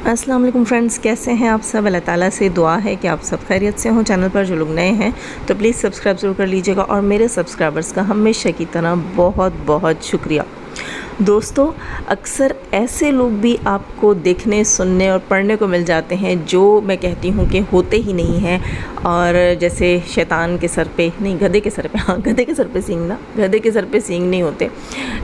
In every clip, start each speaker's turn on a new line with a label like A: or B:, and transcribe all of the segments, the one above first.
A: अस्सलाम वालेकुम फ्रेंड्स, कैसे हैं आप सब। अल्लाह ताला से दुआ है कि आप सब खैरियत से हों। चैनल पर जो लोग नए हैं तो प्लीज़ सब्सक्राइब ज़रूर कर लीजिएगा और मेरे सब्सक्राइबर्स का हमेशा की तरह बहुत बहुत शुक्रिया। दोस्तों, अक्सर ऐसे लोग भी आपको देखने, सुनने और पढ़ने को मिल जाते हैं जो मैं कहती हूँ कि होते ही नहीं हैं। और जैसे शैतान के सर पे नहीं, गधे के सर पे, हाँ गधे के सर पे सींग ना, गधे के सर पे सींग नहीं होते,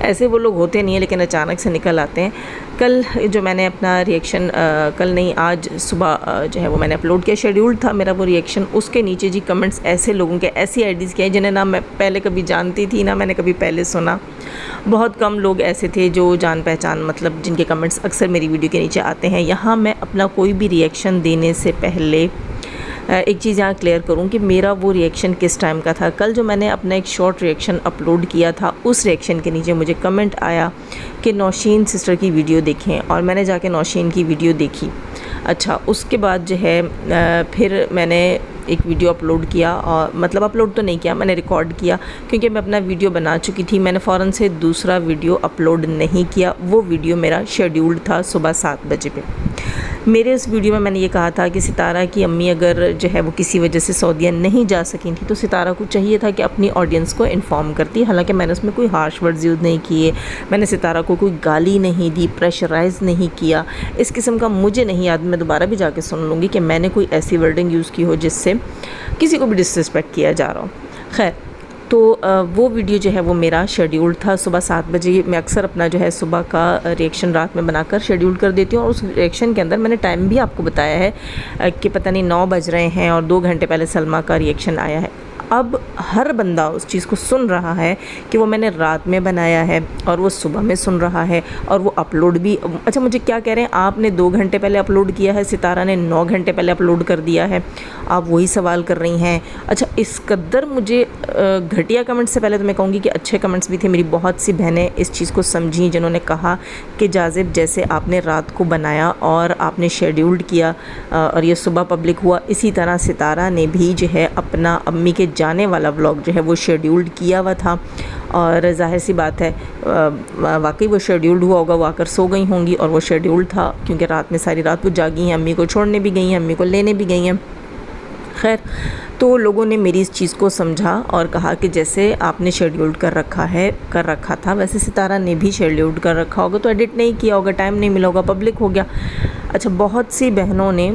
A: ऐसे वो लोग होते नहीं हैं, लेकिन अचानक से निकल आते हैं। कल जो मैंने अपना रिएक्शन कल नहीं आज सुबह जो है वो मैंने अपलोड किया, शेड्यूल्ड था मेरा वो रिएक्शन। उसके नीचे जी कमेंट्स ऐसे लोगों के, ऐसी आईडीज़ के हैं जिन्हें ना मैं पहले कभी जानती थी, ना मैंने कभी पहले सुना। बहुत कम लोग ऐसे थे जो जान पहचान, मतलब जिनके कमेंट्स अक्सर मेरी वीडियो के नीचे आते हैं। यहाँ मैं अपना कोई भी रिएक्शन देने से पहले एक चीज़ यहाँ क्लियर करूँ कि मेरा वो रिएक्शन किस टाइम का था। कल जो मैंने अपना एक शॉर्ट रिएक्शन अपलोड किया था, उस रिएक्शन के नीचे मुझे कमेंट आया कि नौशीन सिस्टर की वीडियो देखें, और मैंने जाके नौशीन की वीडियो देखी। अच्छा, उसके बाद जो है फिर मैंने एक वीडियो अपलोड किया, और मतलब अपलोड तो नहीं किया, मैंने रिकॉर्ड किया, क्योंकि मैं अपना वीडियो बना चुकी थी। मैंने फ़ौरन से दूसरा वीडियो अपलोड नहीं किया। वो वीडियो मेरा शेड्यूल्ड था सुबह 7 बजे पे। मेरे उस वीडियो में मैंने ये कहा था कि सितारा की अम्मी अगर जो है वो किसी वजह से सऊदीया नहीं जा सकी थी तो सितारा को चाहिए था कि अपनी ऑडियंस को इन्फॉर्म करती। हालांकि मैंने उसमें कोई हार्श वर्ड्स यूज़ नहीं किए, मैंने सितारा को कोई गाली नहीं दी, प्रेशराइज़ नहीं किया, इस किस्म का मुझे नहीं याद। मैं दोबारा भी जाके सुन लूँगी कि मैंने कोई ऐसी वर्डिंग यूज़ की हो जिससे किसी को भी डिसरिस्पेक्ट किया जा रहा हो। खैर, तो वो वीडियो जो है वो मेरा शेड्यूल्ड था सुबह 7 बजे। मैं अक्सर अपना जो है सुबह का रिएक्शन रात में बनाकर शेड्यूल कर देती हूँ, और उस रिएक्शन के अंदर मैंने टाइम भी आपको बताया है कि पता नहीं 9 बज रहे हैं और 2 घंटे पहले सलमा का रिएक्शन आया है। अब हर बंदा उस चीज़ को सुन रहा है कि वो मैंने रात में बनाया है और वो सुबह में सुन रहा है, और वो अपलोड भी। अच्छा, मुझे क्या कह रहे हैं, आपने 2 घंटे पहले अपलोड किया है, सितारा ने 9 घंटे पहले अपलोड कर दिया है, आप वही सवाल कर रही हैं। अच्छा, इस कदर मुझे घटिया कमेंट्स से पहले तो मैं कहूँगी कि अच्छे कमेंट्स भी थे। मेरी बहुत सी बहनें इस चीज़ को समझी, जिन्होंने कहा कि जाज़िब, जैसे आपने रात को बनाया और आपने शेड्यूल्ड किया और ये सुबह पब्लिक हुआ, इसी तरह सितारा ने भी जो है अपना अम्मी के जाने वाला व्लॉग जो है वो शेड्यूल्ड किया हुआ था। और जाहिर सी बात है वाकई वो शेड्यूल्ड हुआ होगा, वो आकर सो गई होंगी और वो शेड्यूल्ड था, क्योंकि रात में सारी रात वो जागी हैं, अम्मी को छोड़ने भी गई हैं, अम्मी को लेने भी गई हैं। खैर, तो लोगों ने मेरी इस चीज़ को समझा और कहा कि जैसे आपने शेड्यूल्ड कर रखा था वैसे सितारा ने भी शेड्यूल्ड कर रखा होगा, तो एडिट नहीं किया होगा, टाइम नहीं मिला होगा, पब्लिक हो गया। अच्छा, बहुत सी बहनों ने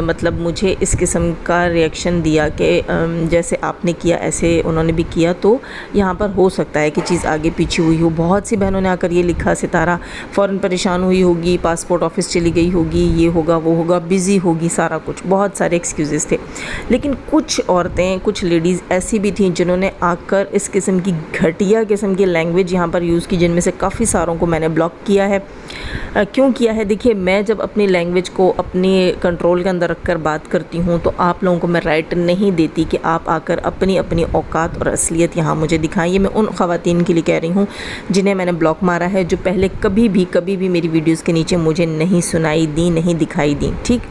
A: मतलब मुझे इस किस्म का रिएक्शन दिया कि जैसे आपने किया ऐसे उन्होंने भी किया, तो यहाँ पर हो सकता है कि चीज़ आगे पीछे हुई हो। बहुत सी बहनों ने आकर ये लिखा, सितारा फ़ौरन परेशान हुई होगी, पासपोर्ट ऑफिस चली गई होगी, ये होगा वो होगा, बिज़ी होगी, सारा कुछ, बहुत सारे एक्सक्यूज़ेस थे। लेकिन कुछ औरतें, कुछ लेडीज़ ऐसी भी थीं जिन्होंने आकर इस किस्म की घटिया किस्म की लैंग्वेज यहाँ पर यूज़ की, जिनमें से काफ़ी सारों को मैंने ब्लॉक किया है। क्यों किया है? देखिए, मैं जब अपनी लैंग्वेज को अपने कंट्रोल के अंदर रखकर बात करती हूँ तो आप लोगों को मैं राइट नहीं देती कि आप आकर अपनी अपनी औकात और असलियत यहाँ मुझे दिखाएं। ये मैं उन ख़वातीन के लिए कह रही हूँ जिन्हें मैंने ब्लॉक मारा है, जो पहले कभी भी मेरी वीडियोज़ के नीचे मुझे नहीं सुनाई दी, नहीं दिखाई दी। ठीक,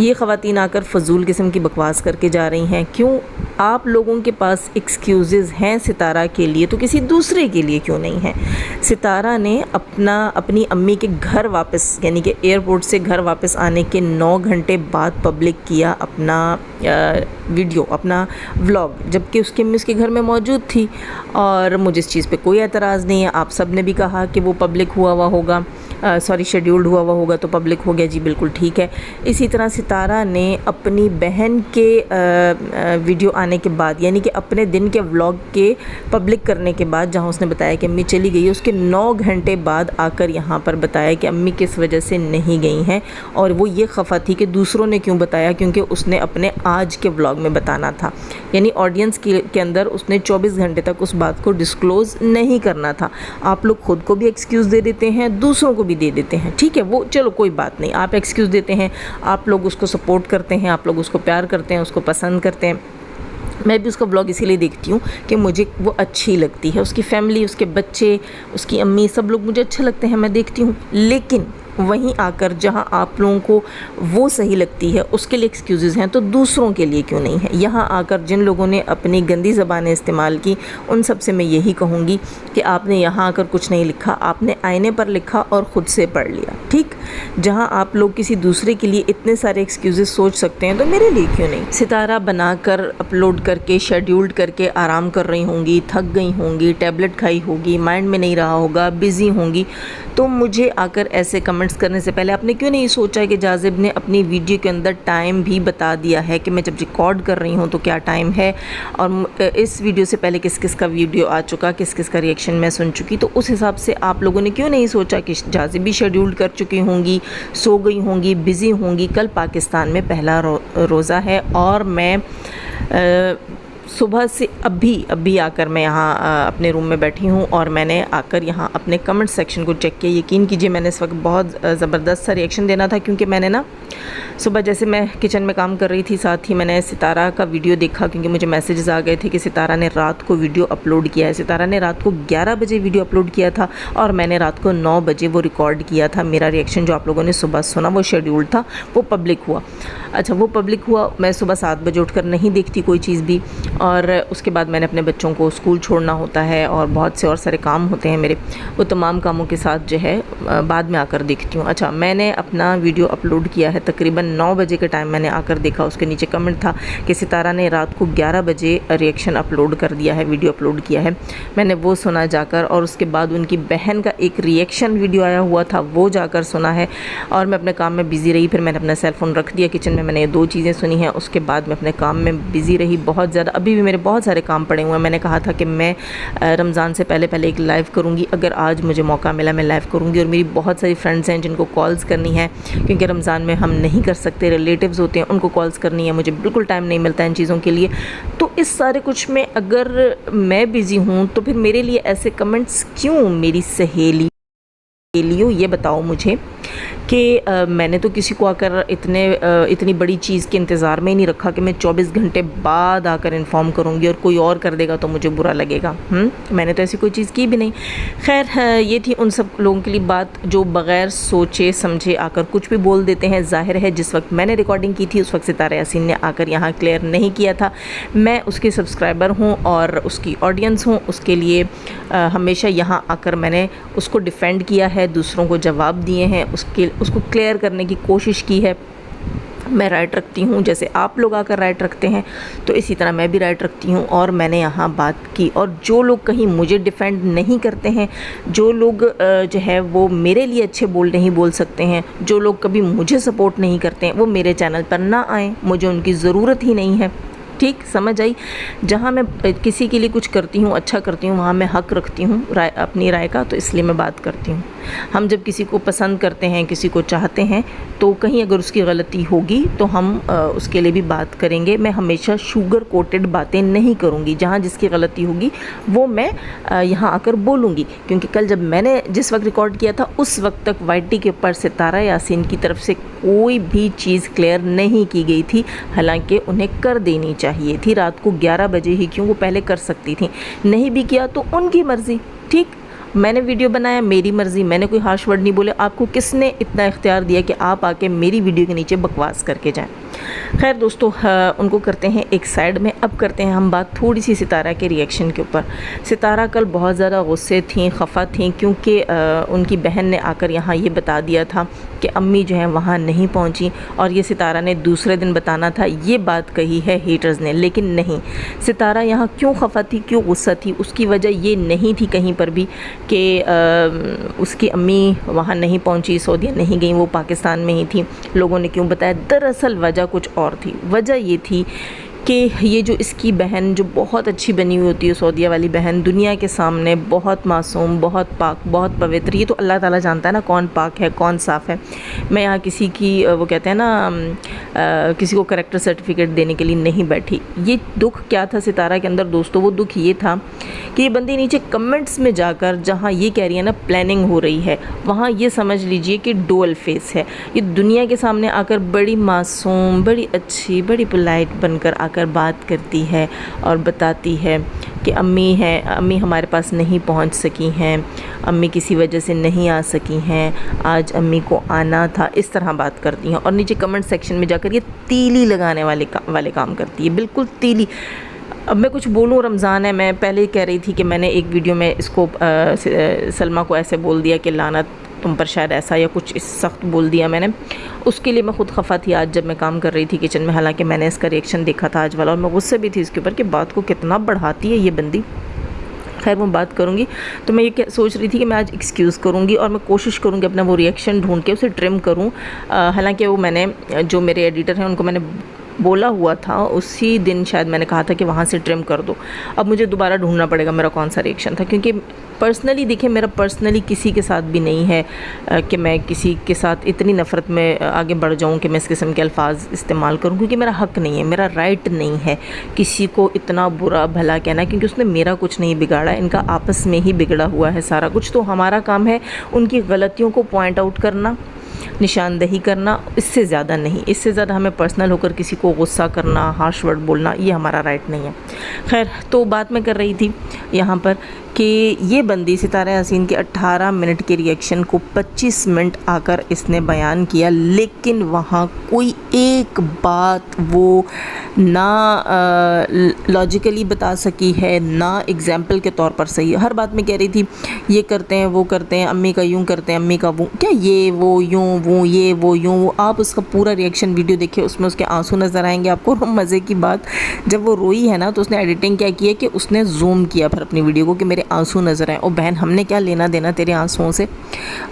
A: ये ख़वातीन आकर फ़जूल किस्म की बकवास करके जा रही हैं। क्यों? आप लोगों के पास एक्सक्यूज़ेस हैं सितारा के लिए, तो किसी दूसरे के लिए क्यों नहीं है? सितारा ने अपनी अम्मी के घर वापस, यानी कि एयरपोर्ट से घर वापस आने के 9 घंटे बाद पब्लिक किया अपना वीडियो, अपना व्लॉग, जबकि उसकी अम्मी उसके घर में मौजूद थी। और मुझे इस चीज़ पे कोई एतराज़ नहीं है। आप सब ने भी कहा कि वो पब्लिक हुआ होगा, शेड्यूल्ड हुआ होगा तो पब्लिक हो गया। जी बिल्कुल ठीक है। इसी तरह सितारा ने अपनी बहन के वीडियो आने के बाद, यानी कि अपने दिन के व्लॉग के पब्लिक करने के बाद, जहां उसने बताया कि अम्मी चली गई, उसके 9 घंटे बाद आकर यहां पर बताया कि अम्मी किस वजह से नहीं गई हैं। और वो ये खफा थी कि दूसरों ने क्यों बताया, क्योंकि उसने अपने आज के व्लॉग में बताना था, यानी ऑडियंस के अंदर उसने 24 घंटे तक उस बात को डिस्क्लोज़ नहीं करना था। आप लोग खुद को भी एक्सक्यूज़ दे देते हैं, दूसरों को भी दे देते हैं। ठीक है, वो चलो कोई बात नहीं, आप एक्सक्यूज़ देते हैं, आप लोग उसको सपोर्ट करते हैं, आप लोग उसको प्यार करते हैं, उसको पसंद करते हैं। मैं भी उसका ब्लॉग इसीलिए देखती हूँ कि मुझे वो अच्छी लगती है, उसकी फैमिली, उसके बच्चे, उसकी अम्मी, सब लोग मुझे अच्छे लगते हैं, मैं देखती हूँ। लेकिन वहीं आकर जहां आप लोगों को वो सही लगती है उसके लिए एक्सक्यूज़ेज़ हैं, तो दूसरों के लिए क्यों नहीं है। यहाँ आकर जिन लोगों ने अपनी गंदी ज़बानें इस्तेमाल की, उन सब से मैं यही कहूँगी कि आपने यहाँ आकर कुछ नहीं लिखा, आपने आईने पर लिखा और ख़ुद से पढ़ लिया। ठीक, जहाँ आप लोग किसी दूसरे के लिए इतने सारे एक्सक्यूज़ेज़ सोच सकते हैं, तो मेरे लिए क्यों नहीं। सितारा बनाकर अपलोड करके शेड्यूल्ड करके आराम कर रही होंगी, थक गई होंगी, टैबलेट खाई होगी, माइंड में नहीं रहा होगा, बिज़ी होंगी, तो मुझे आकर ऐसे कमेंट्स करने से पहले आपने क्यों नहीं सोचा कि जाज़िब ने अपनी वीडियो के अंदर टाइम भी बता दिया है कि मैं जब रिकॉर्ड कर रही हूँ तो क्या टाइम है, और इस वीडियो से पहले किस किस का वीडियो आ चुका, किस किस का रिएक्शन मैं सुन चुकी। तो उस हिसाब से आप लोगों ने क्यों नहीं सोचा कि जाज़िब भी शेड्यूल कर चुकी होंगी, सो गई होंगी, बिज़ी होंगी। कल पाकिस्तान में पहला रोज़ा है और मैं सुबह से अभी आकर मैं यहाँ अपने रूम में बैठी हूँ और मैंने आकर यहाँ अपने कमेंट सेक्शन को चेक किया। यकीन कीजिए मैंने इस वक्त बहुत ज़बरदस्त सा रिएक्शन देना था, क्योंकि मैंने ना सुबह जैसे मैं किचन में काम कर रही थी, साथ ही मैंने सितारा का वीडियो देखा, क्योंकि मुझे मैसेजेस आ गए थे कि सितारा ने रात को वीडियो अपलोड किया है। सितारा ने रात को 11 बजे वीडियो अपलोड किया था और मैंने रात को 9 बजे वो रिकॉर्ड किया था। मेरा रिएक्शन जो आप लोगों ने सुबह सुना वो शेड्यूल्ड था, वो पब्लिक हुआ। अच्छा, वो पब्लिक हुआ, मैं सुबह 7 बजे उठकर नहीं देखती कोई चीज़ भी, और उसके बाद मैंने अपने बच्चों को स्कूल छोड़ना होता है और बहुत से और सारे काम होते हैं मेरे, वो तमाम कामों के साथ जो है बाद में आकर देखती हूँ। अच्छा, मैंने अपना वीडियो अपलोड किया है तकरीबन 9 बजे के टाइम मैंने आकर देखा, उसके नीचे कमेंट था कि सितारा ने रात को 11 बजे रिएक्शन अपलोड कर दिया है, वीडियो अपलोड किया है। मैंने वो सुना जाकर, और उसके बाद उनकी बहन का एक रिएक्शन वीडियो आया हुआ था, वो जाकर सुना है, और मैं अपने काम में बिज़ी रही। फिर मैंने अपना सेल फ़ोन रख दिया किचन में, मैंने ये 2 चीज़ें सुनी हैं। उसके बाद मैं अपने काम में बिज़ी रही बहुत ज़्यादा। अभी भी मेरे बहुत सारे काम पड़े हुए हैं। मैंने कहा था कि मैं रमज़ान से पहले एक लाइव करूँगी, अगर आज मुझे मौका मिला मैं लाइव करूँगी। और मेरी बहुत सारी फ्रेंड्स हैं जिनको कॉल्स करनी है, क्योंकि रमज़ान में हम नहीं कर सकते, रिलेटिव्स होते हैं उनको कॉल्स करनी है, मुझे बिल्कुल टाइम नहीं मिलता इन चीज़ों के लिए। तो इस सारे कुछ में अगर मैं बिज़ी हूँ तो फिर मेरे लिए ऐसे कमेंट्स क्यों मेरी सहेलियों, ये बताओ मुझे कि मैंने तो किसी को आकर इतनी बड़ी चीज़ के इंतज़ार में ही नहीं रखा कि मैं 24 घंटे बाद आकर इन्फॉर्म करूँगी और कोई और कर देगा तो मुझे बुरा लगेगा। मैंने तो ऐसी कोई चीज़ की भी नहीं। खैर, ये थी उन सब लोगों के लिए बात जो बग़ैर सोचे समझे आकर कुछ भी बोल देते हैं। ज़ाहिर है जिस वक्त मैंने रिकॉर्डिंग की थी उस वक्त सितारा यासीन ने आकर यहाँ क्लियर नहीं किया था। मैं उसकी सब्सक्राइबर हूँ और उसकी ऑडियंस हूँ, उसके लिए हमेशा यहाँ आकर मैंने उसको डिफ़ेंड किया है, दूसरों को जवाब दिए हैं, उसको क्लियर करने की कोशिश की है। मैं राइट रखती हूँ, जैसे आप लोग आकर राइट रखते हैं तो इसी तरह मैं भी राइट रखती हूँ, और मैंने यहाँ बात की। और जो लोग कहीं मुझे डिफेंड नहीं करते हैं, जो लोग जो है वो मेरे लिए अच्छे नहीं बोल सकते हैं, जो लोग कभी मुझे सपोर्ट नहीं करते हैं, वो मेरे चैनल पर ना आएँ, मुझे उनकी ज़रूरत ही नहीं है। ठीक, समझ आई। जहाँ मैं किसी के लिए कुछ करती हूँ, अच्छा करती हूँ, वहाँ मैं हक़ रखती हूँ अपनी राय का, तो इसलिए मैं बात करती हूँ। हम जब किसी को पसंद करते हैं, किसी को चाहते हैं, तो कहीं अगर उसकी गलती होगी तो हम उसके लिए भी बात करेंगे। मैं हमेशा शुगर कोटेड बातें नहीं करूँगी, जहाँ जिसकी गलती होगी वो मैं यहाँ आकर बोलूँगी। क्योंकि कल जब मैंने जिस वक्त रिकॉर्ड किया था उस वक्त तक YT के ऊपर सितारा यासीन की तरफ से कोई भी चीज़ क्लियर नहीं की गई थी, हालांकि उन्हें कर देनी चाहिए थी। रात को 11 बजे ही क्यों, वो पहले कर सकती थी। नहीं भी किया तो उनकी मर्ज़ी। ठीक, मैंने वीडियो बनाया, मेरी मर्ज़ी, मैंने कोई हार्श वर्ड नहीं बोले। आपको किसने इतना इख्तियार दिया कि आप आके मेरी वीडियो के नीचे बकवास करके जाएं। खैर दोस्तों, उनको करते हैं एक साइड में। अब करते हैं हम बात थोड़ी सी सितारा के रिएक्शन के ऊपर। सितारा कल बहुत ज़्यादा गुस्से थी, खफा थी, क्योंकि उनकी बहन ने आकर यहाँ ये बता दिया था कि अम्मी जो है वहाँ नहीं पहुँची, और ये सितारा ने दूसरे दिन बताना था। ये बात कही है हेटर्स ने, लेकिन नहीं। सितारा यहाँ क्यों खफा थी, क्यों गुस्सा थी, उसकी वजह ये नहीं थी कहीं पर भी कि उसकी अम्मी वहाँ नहीं पहुँची, सऊदीया नहीं गई, वो पाकिस्तान में ही थी। लोगों ने क्यों बताया, दरअसल वजह कुछ और थी। वजह ये थी कि ये जो इसकी बहन जो बहुत अच्छी बनी हुई होती है, सऊदीया वाली बहन, दुनिया के सामने बहुत मासूम, बहुत पाक, बहुत पवित्र। ये तो अल्लाह ताला जानता है ना कौन पाक है, कौन साफ़ है। मैं यहाँ किसी की वो कहते हैं ना किसी को करैक्टर सर्टिफिकेट देने के लिए नहीं बैठी। ये दुख क्या था सितारा के अंदर दोस्तों, वो दुख ये था कि ये बंदी नीचे कमेंट्स में जाकर जहाँ ये कह रही है ना प्लानिंग हो रही है, वहाँ ये समझ लीजिए कि डुअल फेस है। ये दुनिया के सामने आकर बड़ी मासूम, बड़ी अच्छी, बड़ी पोलाइट बनकर आकर बात करती है और बताती है कि अम्मी हैं, अम्मी हमारे पास नहीं पहुंच सकी हैं, अम्मी किसी वजह से नहीं आ सकी हैं, आज अम्मी को आना था, इस तरह बात करती हैं। और नीचे कमेंट सेक्शन में जाकर ये तीली लगाने वाले काम करती है, बिल्कुल तीली। अब मैं कुछ बोलूँ, रमज़ान है, मैं पहले ही कह रही थी कि मैंने एक वीडियो में इसको सलमा को ऐसे बोल दिया कि लानत तुम पर, शायद ऐसा या कुछ इस सख्त बोल दिया मैंने। उसके लिए मैं ख़ुद खफा थी आज जब मैं काम कर रही थी किचन में, हालांकि मैंने इसका रिएक्शन देखा था आज वाला, और मैं गुस्से भी थी इसके ऊपर कि बात को कितना बढ़ाती है ये बंदी। खैर वो बात करूँगी। तो मैं ये सोच रही थी कि मैं आज एक्सक्यूज़ करूँगी और मैं कोशिश करूँगी अपना वो रिएक्शन ढूंढ के उसे ट्रिम करूँ। हालांकि वो मैंने, जो मेरे एडिटर हैं उनको मैंने बोला हुआ था, उसी दिन शायद मैंने कहा था कि वहाँ से ट्रिम कर दो। अब मुझे दोबारा ढूंढना पड़ेगा मेरा कौन सा रिएक्शन था, क्योंकि पर्सनली देखिए, मेरा पर्सनली किसी के साथ भी नहीं है कि मैं किसी के साथ इतनी नफ़रत में आगे बढ़ जाऊँ कि मैं इस किस्म के अल्फाज इस्तेमाल करूँ, क्योंकि मेरा हक़ नहीं है, मेरा राइट नहीं है किसी को इतना बुरा भला कहना, क्योंकि उसने मेरा कुछ नहीं बिगाड़ा, इनका आपस में ही बिगड़ा हुआ है सारा कुछ। तो हमारा काम है उनकी गलतियों को पॉइंट आउट करना, निशानदही करना, इससे ज़्यादा नहीं। इससे ज़्यादा हमें पर्सनल होकर किसी को गुस्सा करना, हार्श वर्ड बोलना, ये हमारा राइट नहीं है। खैर, तो बात मैं कर रही थी यहाँ पर कि ये बंदी सितारा यासीन के 18 मिनट के रिएक्शन को 25 मिनट आकर इसने बयान किया, लेकिन वहाँ कोई एक बात वो ना लॉजिकली बता सकी है, ना एग्जाम्पल के तौर पर सही है। हर बात में कह रही थी ये करते हैं, वो करते हैं, अम्मी का यूँ करते हैं, अम्मी का वो, क्या ये वो यूँ, वो ये वो यूँ वो। आप उसका पूरा रिएक्शन वीडियो देखिए, उसमें उसके आंसू नज़र आएंगे आपको। और मज़े की बात, जब वो रोई है ना, तो उसने एडिटिंग क्या की है कि उसने जूम किया फिर अपनी वीडियो को कि मेरे आंसू नज़र आए। ओ बहन, हमने क्या लेना देना तेरे आंसुओं से।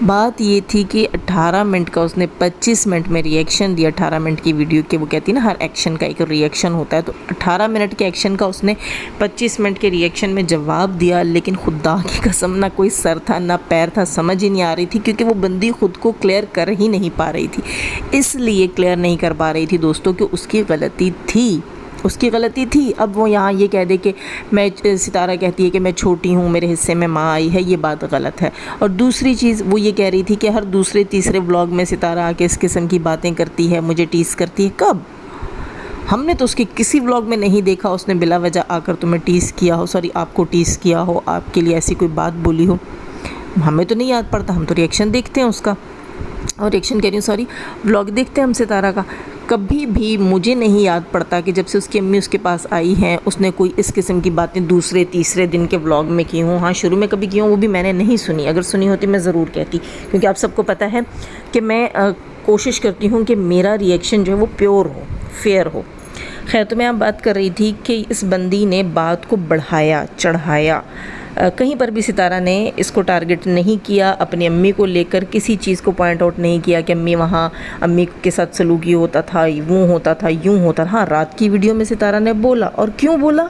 A: बात ये थी कि 18 मिनट का उसने 25 मिनट में रिएक्शन दिया। 18 मिनट की वीडियो के, वो कहती है ना हर एक्शन का एक रिएक्शन होता है, तो 18 मिनट के एक्शन का उसने 25 मिनट के रिएक्शन में जवाब दिया। लेकिन खुदा की कसम, ना कोई सर था ना पैर था, समझ ही नहीं आ रही थी, क्योंकि वो बंदी खुद को क्लियर कर ही नहीं पा रही थी। इसलिए क्लियर नहीं कर पा रही थी दोस्तों कि उसकी गलती थी, उसकी गलती थी। अब वो यहाँ ये कह दे कि मैं, सितारा कहती है कि मैं छोटी हूँ, मेरे हिस्से में माँ आई है, ये बात गलत है। और दूसरी चीज़ वो ये कह रही थी कि हर दूसरे तीसरे व्लॉग में सितारा आके इस किस्म की बातें करती है, मुझे टीस करती है। कब? हमने तो उसके किसी व्लॉग में नहीं देखा उसने बिला वजह आकर तुम्हें टीस किया हो, सॉरी आपको टीस किया हो, आपके लिए ऐसी कोई बात बोली हो। हमें तो नहीं याद पड़ता, हम तो रिएक्शन देखते हैं उसका, और रिएक्शन कह रही हूँ सॉरी, व्लॉग देखते हैं हम सितारा का। कभी भी मुझे नहीं याद पड़ता कि जब से उसकी अम्मी उसके पास आई हैं उसने कोई इस किस्म की बातें दूसरे तीसरे दिन के व्लॉग में की हूँ। हाँ, शुरू में कभी की हूँ, वो भी मैंने नहीं सुनी। अगर सुनी होती मैं ज़रूर कहती, क्योंकि आप सबको पता है कि मैं कोशिश करती हूँ कि मेरा रिएक्शन जो है वो प्योर हो, फेयर हो। खैर, तो मैं अब बात कर रही थी कि इस बंदी ने बात को बढ़ाया चढ़ाया। कहीं पर भी सितारा ने इसको टारगेट नहीं किया, अपनी अम्मी को लेकर किसी चीज़ को पॉइंट आउट नहीं किया कि अम्मी वहाँ, अम्मी के साथ सलूकी होता था, वो होता था, यूँ होता था। हाँ, रात की वीडियो में सितारा ने बोला, और क्यों बोला?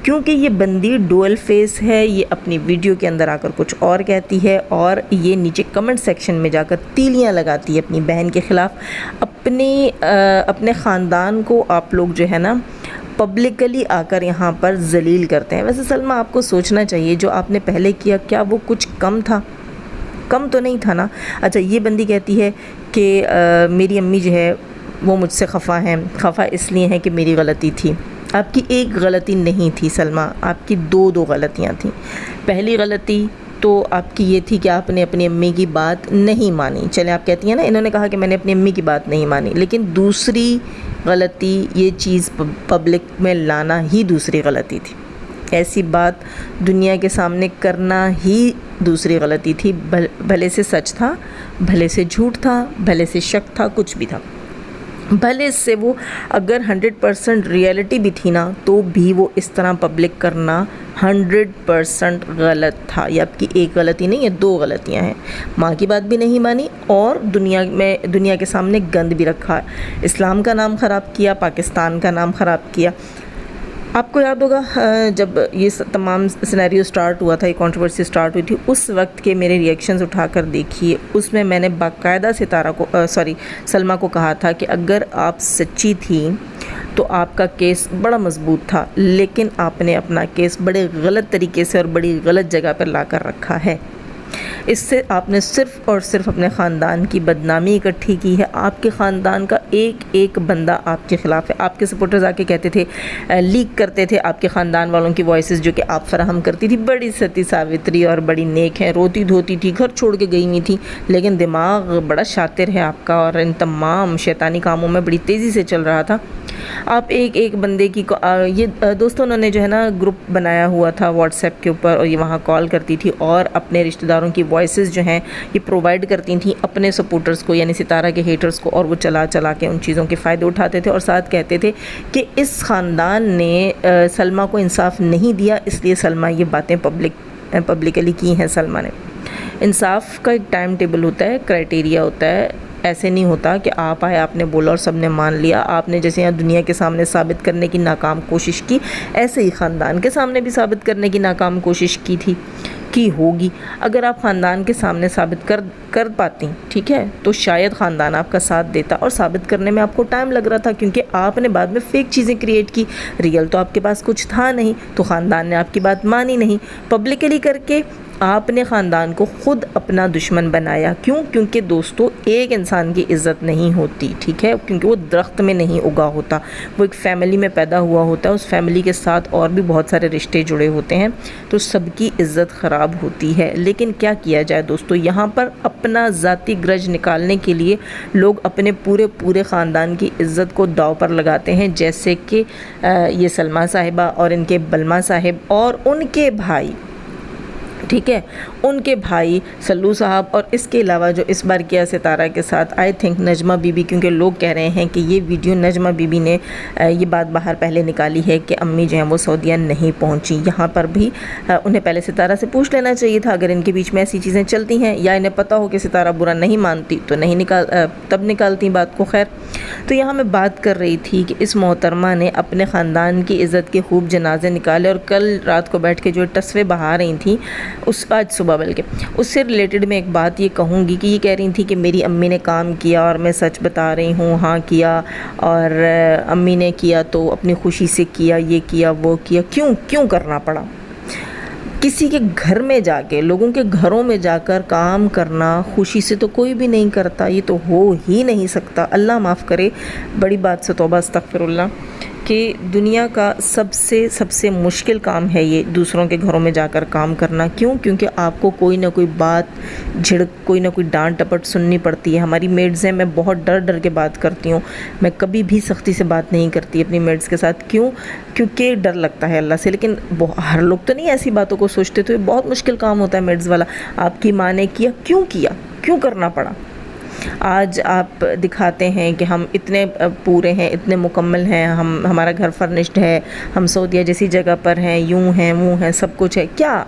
A: क्योंकि ये बंदी डुअल फेस है। ये अपनी वीडियो के अंदर आकर कुछ और कहती है, और ये नीचे कमेंट सेक्शन में जाकर तीलियाँ लगाती है अपनी बहन के ख़िलाफ़। अपने ख़ानदान को आप लोग जो है ना पब्लिकली आकर यहाँ पर जलील करते हैं। वैसे सलमा, आपको सोचना चाहिए जो आपने पहले किया, क्या वो कुछ कम था? कम तो नहीं था ना। अच्छा, ये बंदी कहती है कि मेरी अम्मी जो है वो मुझसे खफा हैं, खफा इसलिए हैं कि मेरी गलती थी। आपकी एक गलती नहीं थी सलमा, आपकी दो गलतियाँ थी। पहली गलती तो आपकी ये थी कि आपने अपनी अम्मी की बात नहीं मानी। चले, आप कहती हैं ना, इन्होंने कहा कि मैंने अपनी अम्मी की बात नहीं मानी, लेकिन दूसरी गलती, ये चीज़ पब्लिक में लाना ही दूसरी गलती थी। ऐसी बात दुनिया के सामने करना ही दूसरी गलती थी। भले से सच था, भले से झूठ था, भले से शक था, कुछ भी था, भले से वो अगर 100% रियलिटी भी थी ना, तो भी वो इस तरह पब्लिक करना 100% गलत था। ये आपकी एक गलती नहीं है, दो गलतियां हैं। माँ की बात भी नहीं मानी और दुनिया के सामने गंद भी रखा। इस्लाम का नाम ख़राब किया, पाकिस्तान का नाम ख़राब किया। आपको याद होगा जब ये तमाम सिनेरियो स्टार्ट हुआ था, ये कंट्रोवर्सी स्टार्ट हुई थी, उस वक्त के मेरे रिएक्शंस उठाकर देखिए। उसमें मैंने बाकायदा सलमा को कहा था कि अगर आप सच्ची थी तो आपका केस बड़ा मजबूत था, लेकिन आपने अपना केस बड़े गलत तरीके से और बड़ी गलत जगह पर ला कर रखा है। इससे आपने सिर्फ़ और सिर्फ अपने ख़ानदान की बदनामी इकट्ठी की है। आपके ख़ानदान का एक एक बंदा आपके ख़िलाफ़ है। आपके सपोर्टर्स आके कहते थे, लीक करते थे आपके ख़ानदान वालों की वॉइसेस जो कि आप फराहम करती थी। बड़ी सती सावित्री और बड़ी नेक है, रोती धोती थी, घर छोड़ के गई हुई थी, लेकिन दिमाग बड़ा शातिर है आपका और इन तमाम शैतानी कामों में बड़ी तेज़ी से चल रहा था। आप एक एक बंदे की ये दोस्तों उन्होंने जो है ना ग्रुप बनाया हुआ था व्हाट्सएप के ऊपर और ये वहाँ कॉल करती थी और अपने रिश्तेदारों की वॉइसेस जो हैं ये प्रोवाइड करती थी अपने सपोर्टर्स को, यानी सितारा के हेटर्स को, और वो चला चला के उन चीज़ों के फ़ायदे उठाते थे और साथ कहते थे कि इस ख़ानदान ने सलमा को इंसाफ नहीं दिया, इसलिए सलमा ये बातें पब्लिकली की हैं। सलमा ने इंसाफ का एक टाइम टेबल होता है, क्राइटेरिया होता है। ऐसे नहीं होता कि आप आए, आपने बोला और सबने मान लिया। आपने जैसे यहाँ दुनिया के सामने साबित करने की नाकाम कोशिश की, ऐसे ही ख़ानदान के सामने भी साबित करने की नाकाम कोशिश की होगी। अगर आप ख़ानदान के सामने साबित कर पाती, ठीक है, तो शायद ख़ानदान आपका साथ देता। और साबित करने में आपको टाइम लग रहा था क्योंकि आपने बाद में फ़ेक चीज़ें क्रिएट की। रियल तो आपके पास कुछ था नहीं, तो ख़ानदान ने आपकी बात मानी नहीं। पब्लिकली करके आपने ख़ानदान को ख़ुद अपना दुश्मन बनाया। क्यों? क्योंकि दोस्तों एक इंसान की इज़्ज़त नहीं होती, ठीक है, क्योंकि वो दरख्त में नहीं उगा होता, वो एक फ़ैमिली में पैदा हुआ होता है। उस फैमिली के साथ और भी बहुत सारे रिश्ते जुड़े होते हैं, तो सबकी इज़्ज़त ख़राब होती है। लेकिन क्या किया जाए दोस्तों, यहाँ पर अपना ज़ाती ग्रज निकालने के लिए लोग अपने पूरे ख़ानदान की इज़्ज़त को दाव पर लगाते हैं। जैसे कि ये सलमा साहिबा और इनके बलमा साहिब और उनके भाई, ठीक है, उनके भाई सल्लू साहब, और इसके अलावा जो इस बार किया सितारा के साथ, आई थिंक नजमा बीबी, क्योंकि लोग कह रहे हैं कि ये वीडियो नजमा बीबी ने ये बात बाहर पहले निकाली है कि अम्मी जो हैं वो सऊदीया नहीं पहुंची। यहाँ पर भी उन्हें पहले सितारा से पूछ लेना चाहिए था अगर इनके बीच में ऐसी चीज़ें चलती हैं, या इन्हें पता हो कि सितारा बुरा नहीं मानती तो नहीं तब निकालती बात को। खैर, तो यहाँ मैं बात कर रही थी कि इस मोहतरमा ने अपने ख़ानदान की इज़्ज़त के खूब जनाजे निकाले और कल रात को बैठ के जो टसवे बहा रही थी, आज सुबह बल्कि उससे रिलेटेड मैं एक बात ये कहूँगी कि ये कह रही थी कि मेरी अम्मी ने काम किया और मैं सच बता रही हूँ, हाँ किया, और अम्मी ने किया तो अपनी खुशी से किया, ये किया वो किया। क्यों करना पड़ा? किसी के घर में जाके, लोगों के घरों में जाकर काम करना खुशी से तो कोई भी नहीं करता, ये तो हो ही नहीं सकता। अल्लाह माफ़ करे, बड़ी बात से तौबा अस्तगफिरुल्लाह, कि दुनिया का सबसे मुश्किल काम है ये, दूसरों के घरों में जाकर काम करना। क्यों? क्योंकि आपको कोई ना कोई बात झिड़क, कोई ना कोई डांट टपट सुननी पड़ती है। हमारी मेड्स हैं, मैं बहुत डर के बात करती हूँ, मैं कभी भी सख्ती से बात नहीं करती अपनी मेड्स के साथ। क्यों? क्योंकि डर लगता है अल्लाह से। लेकिन हर लोग तो नहीं ऐसी बातों को सोचते, तो ये बहुत मुश्किल काम होता है मेड्स वाला। आपकी माँ ने किया, क्यों करना पड़ा? आज आप दिखाते हैं कि हम इतने पूरे हैं, इतने मुकम्मल हैं, हमारा घर फर्निश्ड है, हम सऊदीया जैसी जगह पर हैं, यूँ हैं वो हैं, सब कुछ है। क्या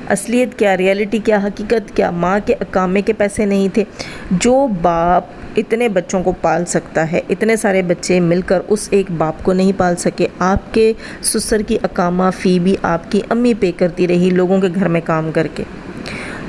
A: असलियत, क्या रियलिटी, क्या हकीकत, क्या माँ के अकामे के पैसे नहीं थे? जो बाप इतने बच्चों को पाल सकता है, इतने सारे बच्चे मिलकर उस एक बाप को नहीं पाल सके। आपके ससुर की अकामा फ़ी भी आपकी अम्मी पे करती रही लोगों के घर में काम करके।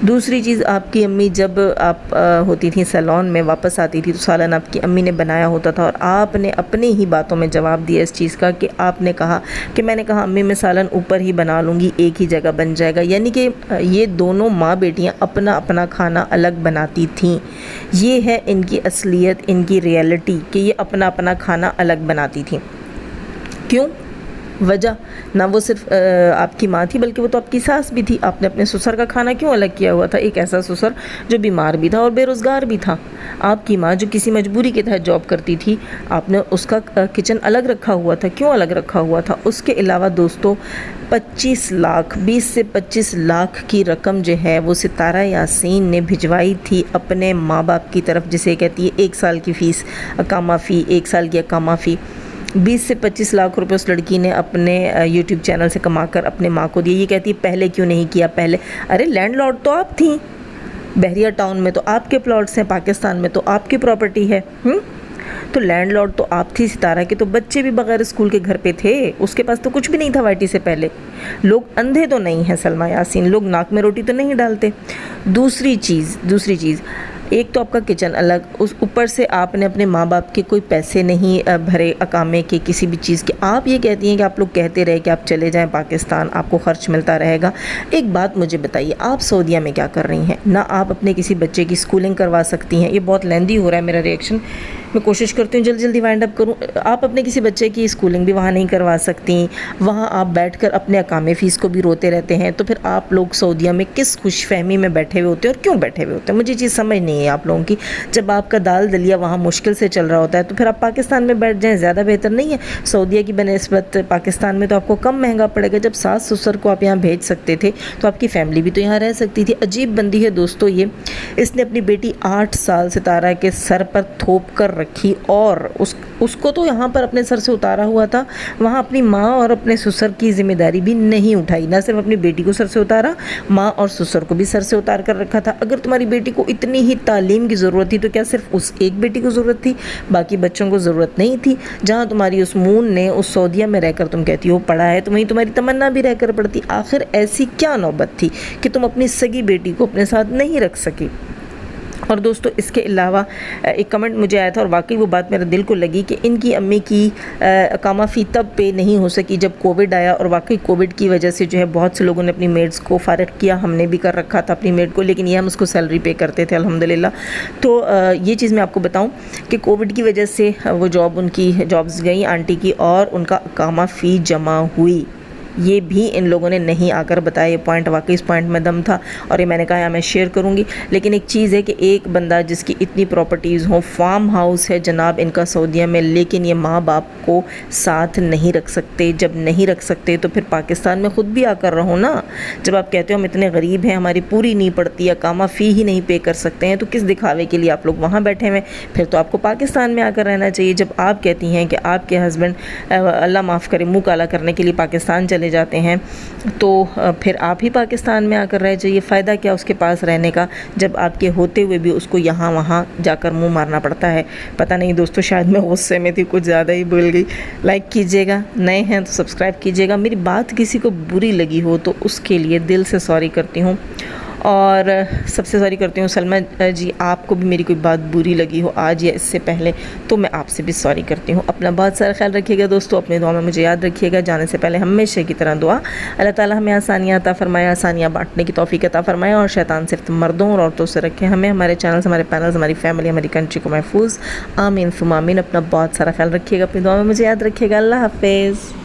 A: दूसरी चीज़, आपकी अम्मी जब आप होती थी सैलून में, वापस आती थी तो सालन आपकी अम्मी ने बनाया होता था, और आपने अपनी ही बातों में जवाब दिया इस चीज़ का कि आपने कहा कि मैंने कहा अम्मी मैं सालन ऊपर ही बना लूँगी, एक ही जगह बन जाएगा। यानी कि ये दोनों माँ बेटियाँ अपना अपना खाना अलग बनाती थीं। ये है इनकी असलियत, इनकी रियलिटी, कि ये अपना अपना खाना अलग बनाती थीं। क्यों? वजह, ना वो सिर्फ आपकी माँ थी बल्कि वो तो आपकी सास भी थी। आपने अपने ससुर का खाना क्यों अलग किया हुआ था? एक ऐसा ससुर जो बीमार भी था और बेरोज़गार भी था। आपकी माँ जो किसी मजबूरी के तहत जॉब करती थी, आपने उसका किचन अलग रखा हुआ था। क्यों अलग रखा हुआ था? उसके अलावा दोस्तों 25 लाख, 20 से 25 लाख की रकम जो है वो सितारा यासीन ने भिजवाई थी अपने माँ बाप की तरफ, जिसे कहती है 1 साल की फ़ीस, अकामा फ़ी, 1 साल की अकामा फ़ी। 20 से 25 लाख रुपए उस लड़की ने अपने यूट्यूब चैनल से कमाकर अपने माँ को दिए। ये कहती है पहले क्यों नहीं किया? पहले, अरे लैंडलॉर्ड तो आप थी, बहरिया टाउन में तो आपके प्लॉट्स हैं, पाकिस्तान में तो आपकी प्रॉपर्टी है। तो लैंडलॉर्ड तो आप थी सितारा के, तो बच्चे भी बगैर स्कूल के घर पे थे, उसके पास तो कुछ भी नहीं था वाइटी से पहले। लोग अंधे तो नहीं हैं सलमा यासीन, लोग नाक में रोटी तो नहीं डालते। दूसरी चीज़, एक तो आपका किचन अलग, उस ऊपर से आपने अपने माँ बाप के कोई पैसे नहीं भरे अकामे के किसी भी चीज़ के। आप ये कहती हैं कि आप लोग कहते रहे कि आप चले जाएं पाकिस्तान, आपको खर्च मिलता रहेगा। एक बात मुझे बताइए, आप सऊदीया में क्या कर रही हैं? ना आप अपने किसी बच्चे की स्कूलिंग करवा सकती हैं। ये बहुत लेंदी हो रहा है मेरा रिएक्शन, मैं कोशिश करती हूँ जल्दी जल्दी वाइंड अप करूँ। आप अपने किसी बच्चे की स्कूलिंग भी वहाँ नहीं करवा सकती, वहाँ आप बैठकर अपने अकामे फ़ीस को भी रोते रहते हैं। तो फिर आप लोग सऊदीया में किस खुशफहमी में बैठे हुए होते हैं और क्यों बैठे हुए होते हैं? मुझे चीज़ समझ नहीं है आप लोगों की। जब आपका दाल दलिया वहाँ मुश्किल से चल रहा होता है तो फिर आप पाकिस्तान में बैठ जाएँ, ज़्यादा बेहतर नहीं है? सऊदीया की बनिस्बत पाकिस्तान में तो आपको कम महंगा पड़ेगा। जब सास ससुर को आप यहाँ भेज सकते थे तो आपकी फैमिली भी तो यहाँ रह सकती थी। अजीब बंदी है दोस्तों ये। इसने अपनी बेटी 8 साल सितारा के सर पर थोप कर रखी और उसको तो यहाँ पर अपने सर से उतारा हुआ था, वहाँ अपनी माँ और अपने ससुर की जिम्मेदारी भी नहीं उठाई। ना सिर्फ अपनी बेटी को सर से उतारा, माँ और ससुर को भी सर से उतार कर रखा था। अगर तुम्हारी बेटी को इतनी ही तालीम की ज़रूरत थी तो क्या सिर्फ उस एक बेटी को ज़रूरत थी, बाकी बच्चों को ज़रूरत नहीं थी? जहाँ तुम्हारी उस मून ने उस सऊदीया में रहकर तुम कहती हो पढ़ा है, तो वहीं तुम्हारी तमन्ना भी रहकर पढ़ती। आखिर ऐसी क्या नौबत थी कि तुम अपनी सगी बेटी को अपने साथ नहीं रख सकी? और दोस्तों इसके अलावा एक कमेंट मुझे आया था और वाकई वो बात मेरे दिल को लगी कि इनकी अम्मी की अकामा फ़ी तब पे नहीं हो सकी जब कोविड आया। और वाकई कोविड की वजह से जो है बहुत से लोगों ने अपनी मेड्स को फ़ारिग किया। हमने भी कर रखा था अपनी मेड को, लेकिन ये हम उसको सैलरी पे करते थे अल्हम्दुलिल्लाह। तो ये चीज़ मैं आपको बताऊँ कि कोविड की वजह से वो उनकी जॉब्स गई आंटी की और उनका अकामा फ़ी जमा हुई। ये भी इन लोगों ने नहीं आकर बताया। ये पॉइंट वाकई इस पॉइंट में दम था और ये मैंने कहा मैं शेयर करूँगी। लेकिन एक चीज़ है कि एक बंदा जिसकी इतनी प्रॉपर्टीज़ हो, फार्म हाउस है जनाब इनका सऊदीया में, लेकिन ये माँ बाप को साथ नहीं रख सकते। जब नहीं रख सकते तो फिर पाकिस्तान में ख़ुद भी आकर रहो ना। जब आप कहते हो हम इतने गरीब हैं, हमारी पूरी नहीं पड़ती, अकामा फ़ी ही नहीं पे कर सकते हैं, तो किस दिखावे के लिए आप लोग वहाँ बैठे हुए? फिर तो आपको पाकिस्तान में आकर रहना चाहिए। जब आप कहती हैं कि आपके हस्बैंड अल्लाह माफ़ करे मुँह काला करने के लिए पाकिस्तान चले जाते हैं, तो फिर आप ही पाकिस्तान में आकर रह जाइए। फ़ायदा क्या उसके पास रहने का जब आपके होते हुए भी उसको यहाँ वहाँ जाकर मुंह मारना पड़ता है। पता नहीं दोस्तों, शायद मैं गुस्से में थी, कुछ ज़्यादा ही बोल गई। लाइक कीजिएगा, नए हैं तो सब्सक्राइब कीजिएगा। मेरी बात किसी को बुरी लगी हो तो उसके लिए दिल से सॉरी करती हूँ। और सबसे सॉरी करती हूँ सलमा जी, आपको भी मेरी कोई बात बुरी लगी हो आज या इससे पहले तो मैं आपसे भी सॉरी करती हूँ। अपना बहुत सारा ख्याल रखिएगा दोस्तों, अपने दुआ में मुझे याद रखिएगा। जाने से पहले हमेशा की तरह दुआ, अल्लाह ताला हमें आसानियाँ अता फ़रमाए, आसानियाँ बांटने की तौफीक अता फ़रमाए और शैतान सिर्फ मर्दों और औरतों से रखें। हमें, हमारे चैनल्स, हमारे पैनल्स, हमारी फैमिली, हमारी कंट्री को महफूज। आमीन सुम आमीन। अपना बहुत सारा ख्याल रखिएगा, अपनी दुआ में मुझे याद रखिएगा। अल्लाह हाफ़िज़।